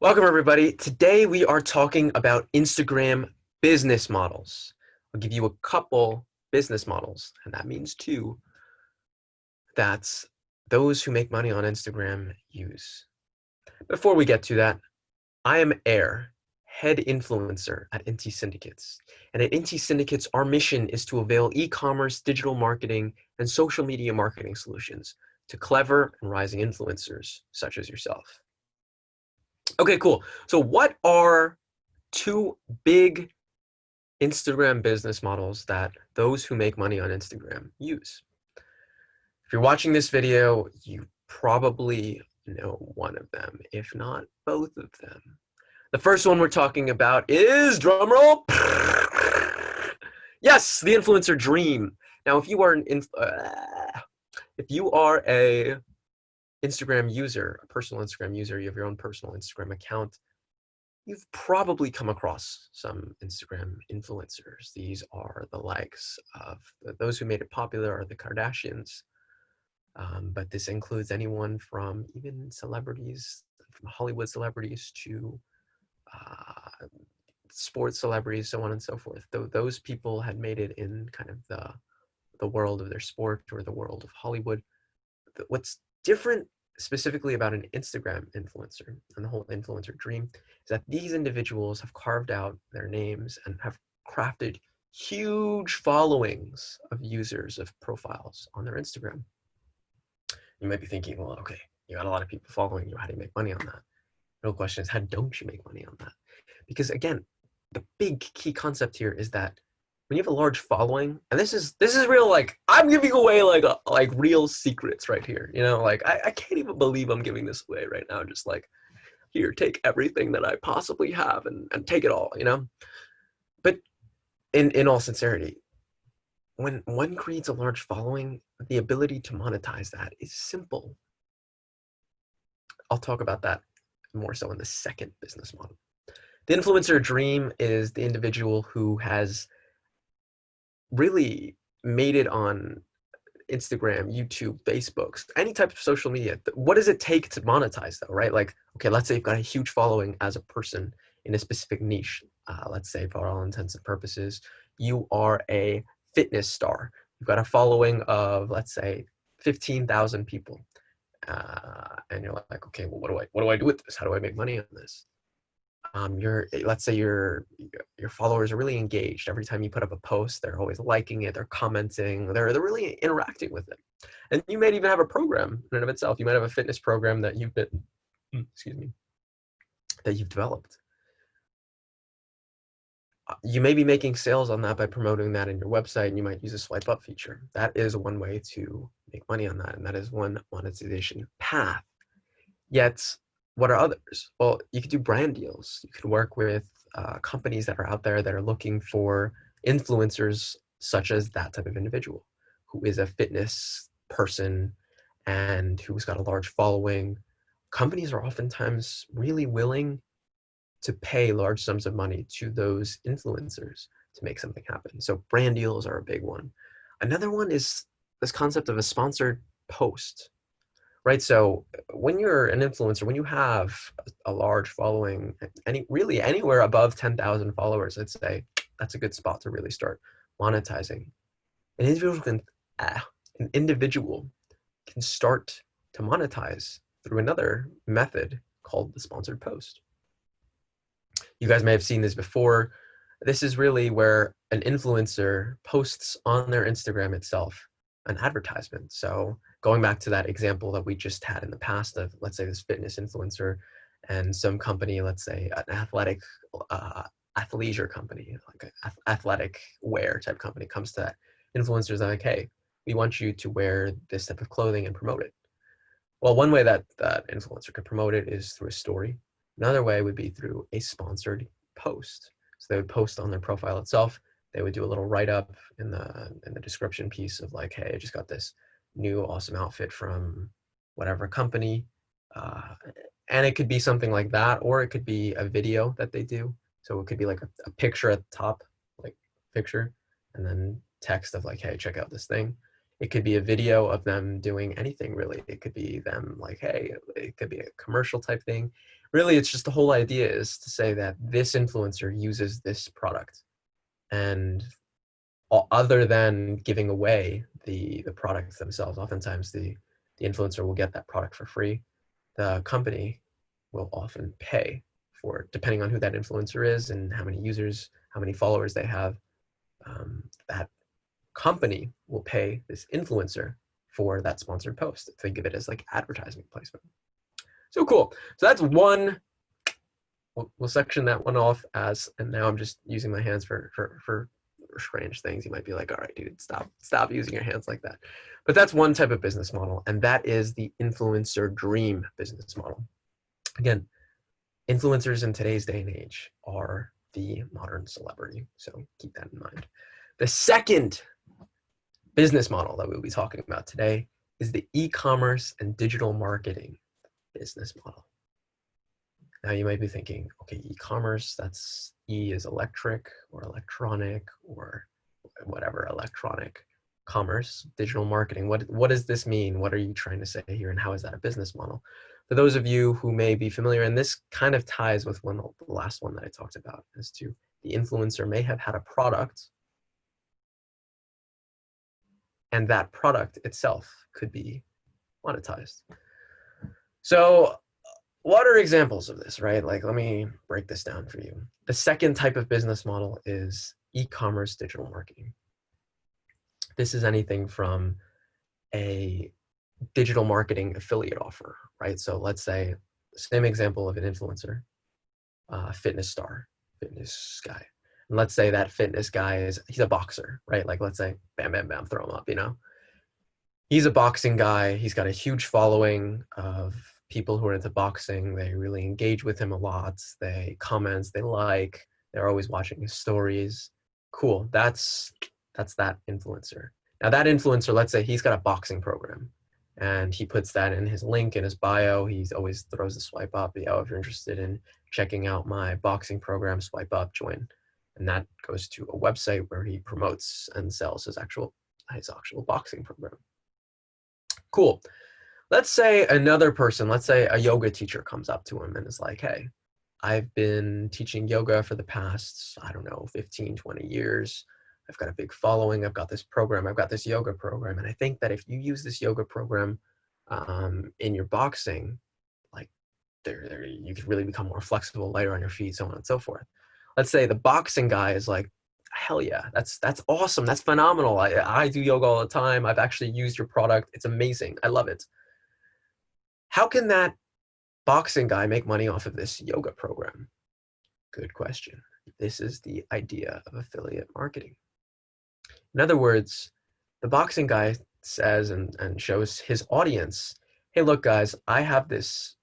Welcome, everybody. Today we are talking about Instagram business models. I'll give you a couple business models, and that means two that those who make money on Instagram use. Before we get to that, I am Air, head influencer at Inti Syndicates. And at Inti Syndicates, our mission is to avail e-commerce, digital marketing, and social media marketing solutions to clever and rising influencers such as yourself. Okay, cool. So what are two big Instagram business models that those who make money on Instagram use? If you're watching this video, you probably know one of them, if not both of them. The first one we're talking about is, drumroll, yes, the influencer dream. Now, if you are a Instagram user, a personal Instagram user, you have your own personal Instagram account, you've probably come across some Instagram influencers. These are the likes of those who made it popular are the Kardashians, but this includes anyone from even celebrities, from Hollywood celebrities to sports celebrities, so on and so forth. Those people had made it in kind of the world of their sport or the world of Hollywood. What's different specifically about an Instagram influencer and the whole influencer dream is that these individuals have carved out their names and have crafted huge followings of users of profiles on their Instagram. You might be thinking, well, okay, you got a lot of people following you. How do you make money on that? The real question is, how don't you make money on that? Because again, the big key concept here is that when you have a large following, and this is real, like I'm giving away like real secrets right here. You know, like I can't even believe I'm giving this away right now. Just like, here, take everything that I possibly have and take it all, you know? But in all sincerity, when one creates a large following, the ability to monetize that is simple. I'll talk about that more so in the second business model. The influencer dream is the individual who has really made it on Instagram, YouTube, Facebook, any type of social media. What does it take to monetize though, right? Like, okay, let's say you've got a huge following as a person in a specific niche. Let's say for all intents and purposes, you are a fitness star. You've got a following of, let's say, 15,000 people. And you're like, okay, well, what do I do with this? How do I make money on this? Let's say your followers are really engaged. Every time you put up a post, they're always liking it, they're commenting, they're really interacting with it. And you might even have a program in and of itself. You might have a fitness program that you've been, excuse me, that you've developed. You may be making sales on that by promoting that in your website, and you might use a swipe up feature. That is one way to make money on that, and that is one monetization path. Yet, what are others? Well, you could do brand deals. You could work with companies that are out there that are looking for influencers such as that type of individual who is a fitness person and who's got a large following. Companies are oftentimes really willing to pay large sums of money to those influencers to make something happen. So brand deals are a big one. Another one is this concept of a sponsored post, right? So when you're an influencer, when you have a large following, really anywhere above 10,000 followers, I'd say that's a good spot to really start monetizing. An individual can start to monetize through another method called the sponsored post. You guys may have seen this before. This is really where an influencer posts on their Instagram itself an advertisement. So going back to that example that we just had in the past of, let's say, this fitness influencer and some company, let's say an athletic athleisure company, like an athletic wear type company comes to that influencers like, hey, we want you to wear this type of clothing and promote it. Well, one way that that influencer could promote it is through a story. Another way would be through a sponsored post. So they would post on their profile itself. They would do a little write-up in the description piece of like, hey, I just got this new awesome outfit from whatever company. And it could be something like that, or it could be a video that they do. So it could be like a picture at the top, like picture, and then text of like, hey, check out this thing. It could be a video of them doing anything really. It could be them like, hey, it could be a commercial type thing. Really, it's just the whole idea is to say that this influencer uses this product, and other than giving away the products themselves, oftentimes the influencer will get that product for free. The company will often pay for it, depending on who that influencer is and how many users, how many followers they have. That company will pay this influencer for that sponsored post. Think of it as like advertising placement. So cool. So that's one. We'll section that one off as, and now I'm just using my hands for strange things. You might be like, all right, dude, stop using your hands like that. But that's one type of business model, and that is the influencer dream business model. Again, influencers in today's day and age are the modern celebrity, so keep that in mind. The second business model that we'll be talking about today is the e-commerce and digital marketing business model. Now you might be thinking, okay, e-commerce, that's E is electric or electronic or whatever, electronic commerce, digital marketing. What does this mean? What are you trying to say here, and how is that a business model? For those of you who may be familiar, and this kind of ties with the last one that I talked about, as to the influencer may have had a product, and that product itself could be monetized. So what are examples of this, right? Like, let me break this down for you. The second type of business model is e-commerce digital marketing. This is anything from a digital marketing affiliate offer, right? So let's say, same example of an influencer, fitness star, fitness guy. And let's say that fitness guy he's a boxer, right? Like, let's say, bam, bam, bam, throw him up, you know? He's a boxing guy. He's got a huge following of people who are into boxing. They really engage with him a lot. They comment, they like, they're always watching his stories. Cool, that's that influencer. Now that influencer, let's say he's got a boxing program and he puts that in his link in his bio. He always throws a swipe up. Yeah, if you're interested in checking out my boxing program, swipe up, join. And that goes to a website where he promotes and sells his actual boxing program. Cool. Let's say another person, let's say a yoga teacher comes up to him and is like, hey, I've been teaching yoga for the past, I don't know, 15, 20 years. I've got a big following. I've got this program. I've got this yoga program. And I think that if you use this yoga program in your boxing, like you could really become more flexible, lighter on your feet, so on and so forth. Let's say the boxing guy is like, hell yeah, that's awesome. That's phenomenal. I do yoga all the time. I've actually used your product. It's amazing. I love it. How can that boxing guy make money off of this yoga program? Good question. This is the idea of affiliate marketing. In other words, the boxing guy says and shows his audience, hey, look, guys, I have this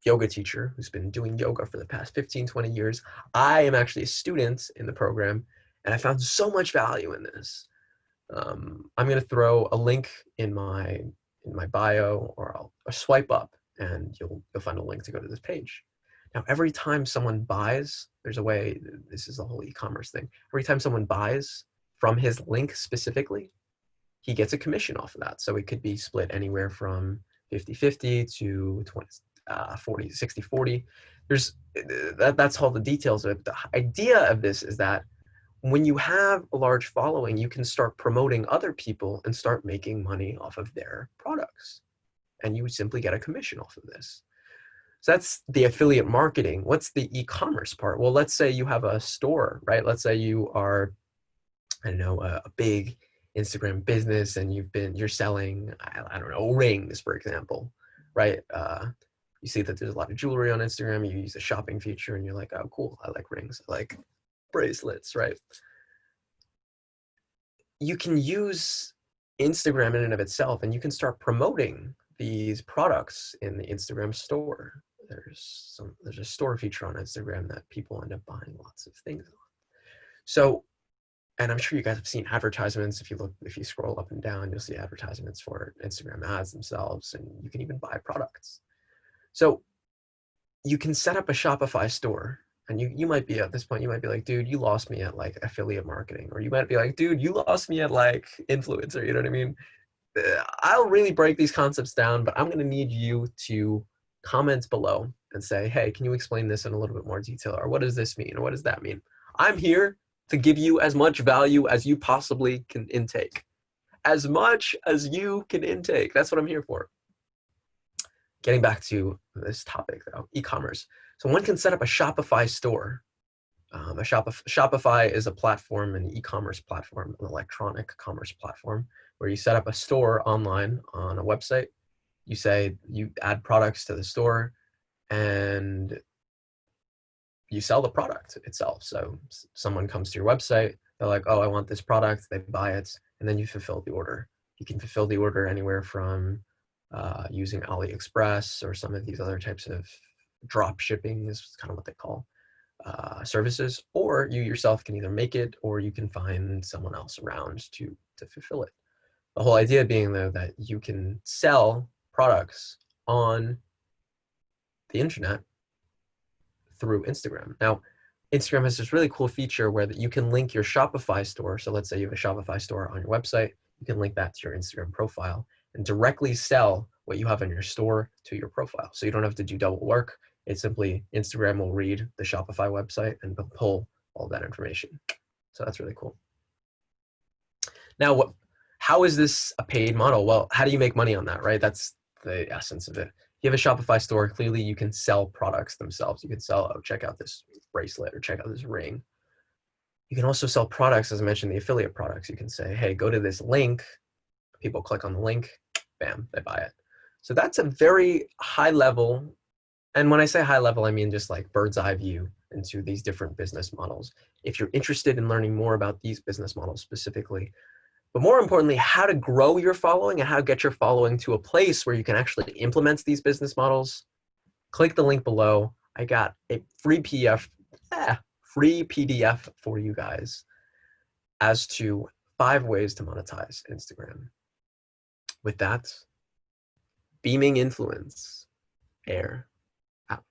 yoga teacher who's been doing yoga for the past 15, 20 years. I am actually a student in the program, and I found so much value in this. I'm going to throw a link in my bio, or I'll swipe up and you'll find a link to go to this page. Now, every time someone buys, there's a way, this is the whole e-commerce thing. Every time someone buys from his link specifically, he gets a commission off of that. So it could be split anywhere from 50-50 to 40, 60-40. That's all the details of it. The idea of this is that when you have a large following, you can start promoting other people and start making money off of their products. And you would simply get a commission off of this. So that's the affiliate marketing. What's the e-commerce part? Well, let's say you have a store, right? Let's say you are, I don't know, a big Instagram business and you're selling, I don't know, rings, for example, right? You see that there's a lot of jewelry on Instagram. You use the shopping feature and you're like, oh, cool, I like rings. I like bracelets, right? You can use Instagram in and of itself, and you can start promoting these products in the Instagram store. There's a store feature on Instagram that people end up buying lots of things on. So, and I'm sure you guys have seen advertisements. If you scroll up and down, you'll see advertisements for Instagram ads themselves, and you can even buy products. So you can set up a Shopify store. And you might be, at this point, you might be like, dude, you lost me at like affiliate marketing. Or you might be like, dude, you lost me at like influencer. You know what I mean? I'll really break these concepts down, but I'm going to need you to comment below and say, hey, can you explain this in a little bit more detail? Or what does this mean? Or what does that mean? I'm here to give you as much value as you possibly can intake. As much as you can intake. That's what I'm here for. Getting back to this topic though, e-commerce. So one can set up a Shopify store. Shopify is a platform, an e-commerce platform, an electronic commerce platform, where you set up a store online on a website. You say you add products to the store and you sell the product itself. So someone comes to your website, they're like, oh, I want this product, they buy it, and then you fulfill the order. You can fulfill the order anywhere from using AliExpress or some of these other types of drop shipping is kind of what they call services, or you yourself can either make it or you can find someone else around to fulfill it. The whole idea being though that you can sell products on the internet through Instagram. Now, Instagram has this really cool feature where that you can link your Shopify store. So let's say you have a Shopify store on your website, you can link that to your Instagram profile and directly sell what you have in your store to your profile. So you don't have to do double work. It's simply Instagram will read the Shopify website and pull all that information. So that's really cool. Now, how is this a paid model? Well, how do you make money on that, right? That's the essence of it. If you have a Shopify store, clearly you can sell products themselves. You can sell, oh, check out this bracelet or check out this ring. You can also sell products, as I mentioned, the affiliate products. You can say, hey, go to this link. People click on the link, bam, they buy it. So that's a very high level. And when I say high level, I mean just like bird's eye view into these different business models. If you're interested in learning more about these business models specifically, but more importantly, how to grow your following and how to get your following to a place where you can actually implement these business models, click the link below. I got a free PDF for you guys as to 5 ways to monetize Instagram. With that, beaming influence, air out.